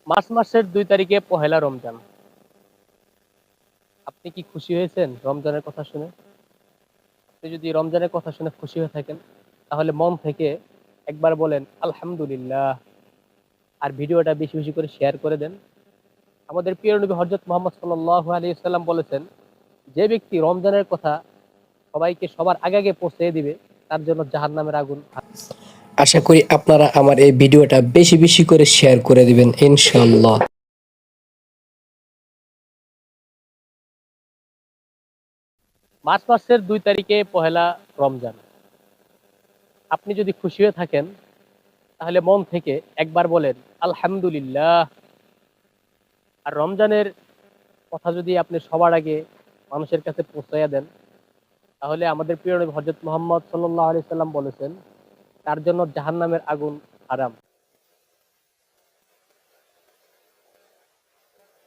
March মাসের ২ তারিখে পহেলা রমজান। আপনি কি খুশি হয়েছেন রমজানের কথা শুনে? আপনি যদি রমজানের কথা শুনে খুশি হয়ে থাকেন, তাহলে মন থেকে একবার বলেন আলহামদুলিল্লাহ। আর ভিডিওটা বেশি বেশি করে শেয়ার করে দেন। আমাদের প্রিয় নবী হযরত মুহাম্মদ সাল্লাল্লাহু আলাইহি ওয়াসাল্লাম বলেছেন, যে ব্যক্তি রমজানের কথা সবাইকে সবার আগে আগে পৌঁছে দিবে, তার জন্য জাহান্নামের আগুন। আশা করি আপনারা আমার এই ভিডিওটা বেশি বেশি করে শেয়ার করে দিবেন ইনশাআল্লাহ। মার্চ মাসের ২ তারিখে পহেলা রমজান। আপনি যদি খুশি হয়ে থাকেন, তাহলে মন থেকে একবার বলেন আলহামদুলিল্লাহ। আর রমজানের কথা যদি আপনি সবার আগে মানুষের কাছে পৌঁছাইয়া দেন, তাহলে আমাদের প্রিয় নবী হযরত মুহাম্মদ সাল্লাল্লাহু আলাইহি সাল্লাম বলেছেন, তার জন্য জাহান্নামের আগুন হারাম।